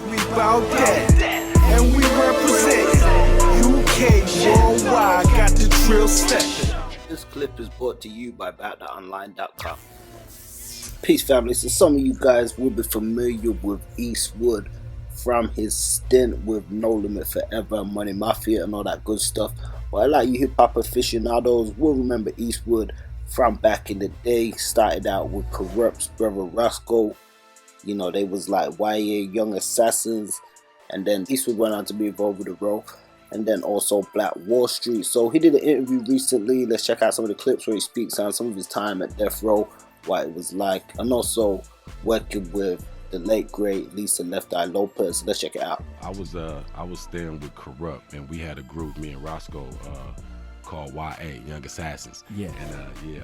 We bout that, and we represent UK worldwide. Got the drill stepping. This clip is brought to you by Bout.online.com. Peace, family. So some of you guys will be familiar with EASTWOOD from his stint with No Limit Forever, Money Mafia, and all that good stuff. But a lot of you hip hop aficionados will remember EASTWOOD from back in the day. Started out with Corrupt's brother Roscoe. You know, they was like YA Young Assassins, and then EASTWOOD went on to be involved with the role, and then also Black Wall Street. So he did an interview recently. Let's check out some of the clips where he speaks on some of his time at Death Row, what it was like, and also working with the late great Lisa Left Eye Lopes. Let's check it out. I was staying with Corrupt, and we had a group, me and Roscoe, called YA Young Assassins. Yeah. And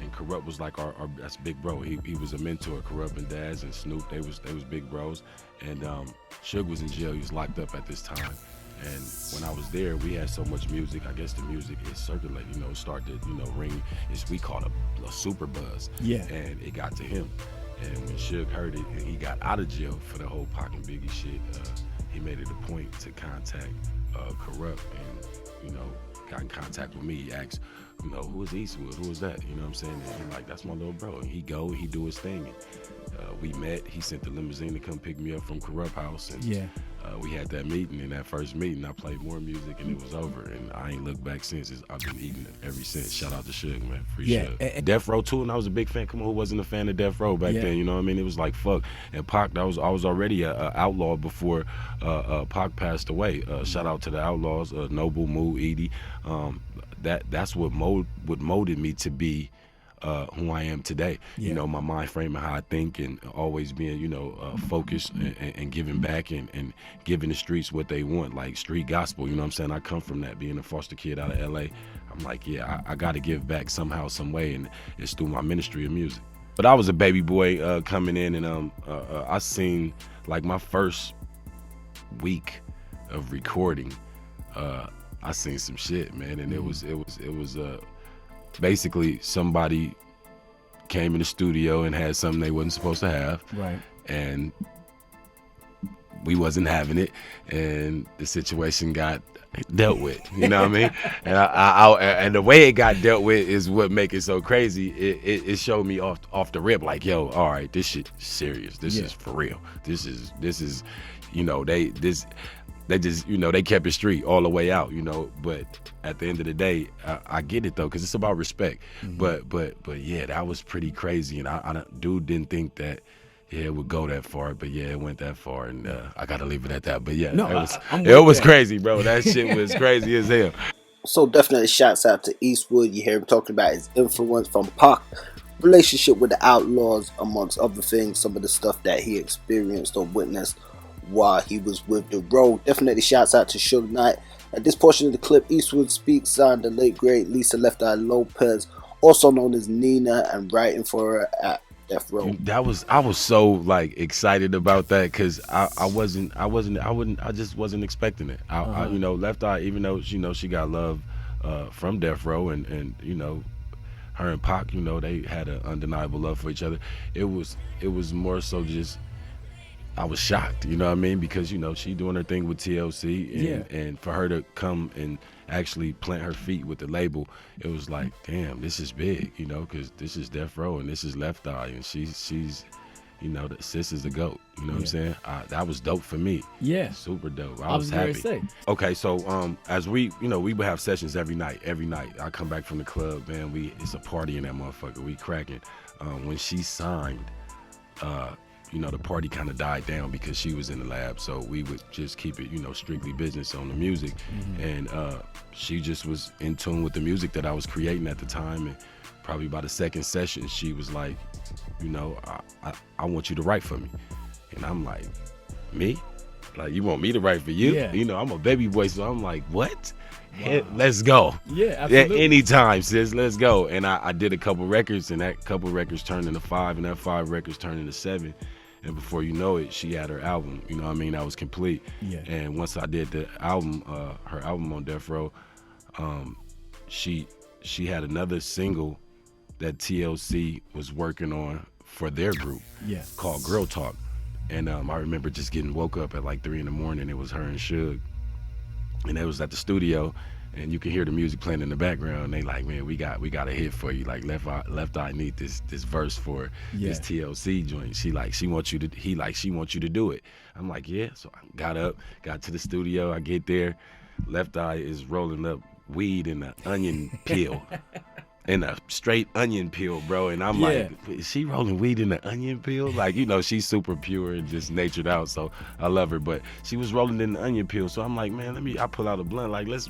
and Corrupt was like our that's big bro. He was a mentor. Corrupt and Daz and Snoop, they was big bros. And SUGE was in jail. He was locked up at this time. And when I was there, we had so much music. I guess the music is circulated, you know, started to, ring. We called a super buzz. Yeah. And it got to him. And when SUGE heard it and he got out of jail for the whole Pac and Biggie shit, he made it a point to contact Corrupt and, got in contact with me. He asked, who is EASTWOOD? Who is that? You know what I'm saying? And like, that's my little bro. And he do his thing. And we met. He sent the limousine to come pick me up from Corrupt House. And yeah. We had that meeting. In that first meeting, I played more music and it was over. And I ain't looked back since. I've been eating it ever since. Shout out to SUGE, man. Free SUGE. Death Row too, and I was a big fan. Come on, who wasn't a fan of Death Row back then? You know what I mean? It was like, fuck. And Pac, I was already a outlaw before Pac passed away. Shout out to the Outlaws, Noble, Moo, Edie. That's what molded me to be who I am today. Yeah. My mind frame and how I think, and always being, focused and giving back and giving the streets what they want, like street gospel. You know what I'm saying? I come from that, being a foster kid out of LA. I'm like, yeah, I got to give back somehow, some way, and it's through my ministry of music. But I was a baby boy coming in, and I seen like my first week of recording. I seen some shit, man, and it was basically somebody came in the studio and had something they wasn't supposed to have, right? And we wasn't having it, and the situation got dealt with. You know what I mean? And and the way it got dealt with is what make it so crazy. It showed me off the rip, like, yo, all right, this shit is serious. This is for real. This is they just, they kept it street all the way out, but at the end of the day, I get it though, because it's about respect. Mm-hmm. But yeah, that was pretty crazy, and dude didn't think that it would go that far, but yeah, it went that far, and I gotta leave it at that. But yeah, it was crazy, bro. That shit was crazy as hell. So definitely shouts out to EASTWOOD. You hear him talking about his influence from Pac, relationship with the Outlaws, amongst other things, some of the stuff that he experienced or witnessed while he was with the Row. Definitely shouts out to Suge Knight. At this portion of the clip, EASTWOOD speaks on the late great Lisa Left Eye Lopes, also known as Nina, and writing for her at Death Row. I was so like excited about that, because I just wasn't expecting it. Left Eye, even though she got love from Death Row, and her and Pac, they had an undeniable love for each other. It was more so just, I was shocked, you know what I mean? Because, she doing her thing with TLC, and for her to come and actually plant her feet with the label, it was like, damn, this is big, because this is Death Row and this is Left Eye, and she's the sis is the GOAT, you know what I'm saying? That was dope for me. Yeah. Super dope. I was happy. Okay, so as we would have sessions every night. I come back from the club, man, it's a party in that motherfucker. We cracking. When she signed, the party kind of died down because she was in the lab, so we would just keep it, strictly business on the music. Mm-hmm. And she just was in tune with the music that I was creating at the time, and probably by the second session, she was like, I want you to write for me. And I'm like, me? Like, you want me to write for you? Yeah. I'm a baby boy, so I'm like, what? Wow. Let's go. Yeah, absolutely. Anytime, sis, let's go. And I did a couple records, and that couple records turned into 5, and that 5 records turned into 7. And before you know it, she had her album, that was complete. Yeah. And once I did the album, her album on Death Row, she had another single that TLC was working on for their group, called Girl Talk. And I remember just getting woke up at like 3 in the morning. It was her and SUGE, and it was at the studio, and you can hear the music playing in the background. They like, man, we got a hit for you. Like left eye need this verse for this TLC joint. She wants you to do it. I'm like, yeah. So I got up, got to the studio. I get there, Left Eye is rolling up weed in an onion peel. In a straight onion peel, bro. And I'm like, is she rolling weed in the onion peel? Like, you know, she's super pure and just natured out, so I love her. But she was rolling in the onion peel, so I'm like, man, I pull out a blunt, like, let's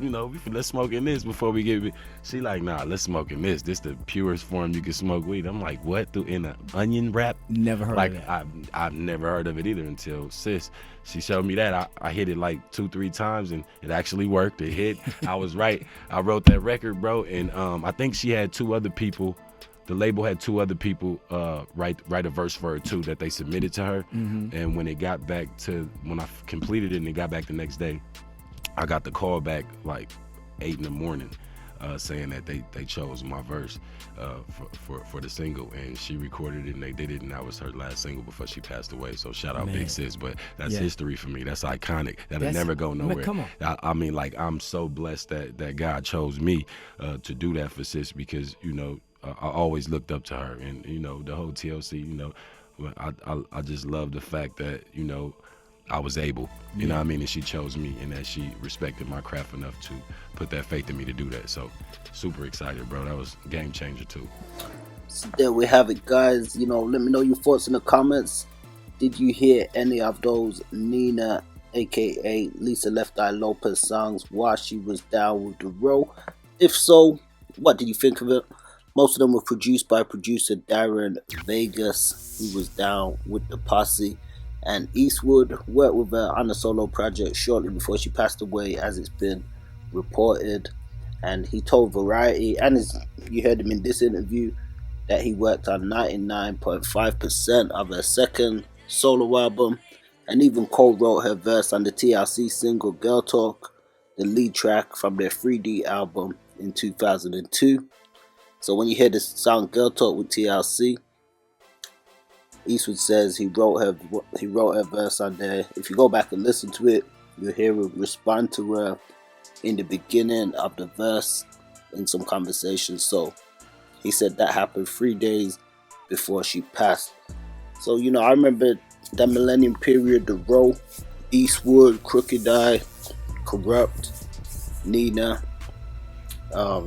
smoke in this before we get it. She like, nah, let's smoke in this. This the purest form you can smoke weed. I'm like, what? In an onion wrap? Never heard like, of that. I've never heard of it either until sis. She showed me that. I hit it like 2-3 times, and it actually worked. It hit. I was right. I wrote that record, bro, and I think she had 2 other people. The label had 2 other people write a verse for her too that they submitted to her. And when I completed it and it got back the next day, I got the call back like 8 in the morning. Saying that they chose my verse for the single, and she recorded it and they did it, and that was her last single before she passed away. So shout out Big Sis. But that's history for me. That's iconic. That'll never go nowhere. Come on. I mean, like, I'm so blessed that God chose me to do that for Sis, because, you know, I always looked up to her, and, you know, the whole TLC, you know, I just love the fact that, you know, I was able, you know what I mean, and she chose me, and that she respected my craft enough to put that faith in me to do that. So super excited, bro. That was a game changer too. So there we have it, guys. You know, let me know your thoughts in the comments. Did you hear any of those n.i.n.a, aka Lisa Left Eye Lopes songs while she was down with the row? If so, what did you think of it? Most of them were produced by producer Darren Vegas, who was down with the posse. And EASTWOOD worked with her on a solo project shortly before she passed away, as it's been reported. And he told Variety, and you heard him in this interview, that he worked on 99.5% of her second solo album, and even co-wrote her verse on the TLC single Girl Talk, the lead track from their 3D album in 2002. So when you hear the song Girl Talk with TLC, EASTWOOD says he wrote her verse on there. If you go back and listen to it, you'll hear him respond to her in the beginning of the verse in some conversations. So he said that happened 3 days before she passed. So, you know, I remember that millennium period, the row, EASTWOOD, Crooked Eye, Corrupt, n.i.n.a.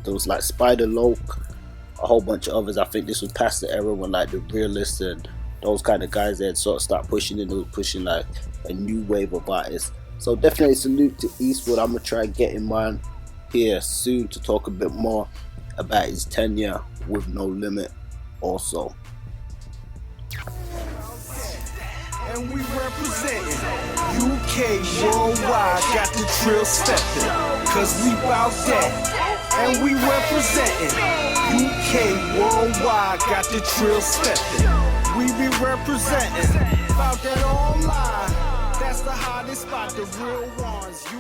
There was like Spider Loke, a whole bunch of others. I think this was past the era when like the Realists and those kind of guys that sort of start pushing it. They were pushing like a new wave of artists. So definitely salute to EASTWOOD. I'm gonna try and get him on here soon to talk a bit more about his tenure with No Limit also. And we representing UK worldwide, got the trill stepping, cause we bout that. And we representing UK worldwide, got the trill stepping. We be representing about that online. That's the hottest spot, the real ones. You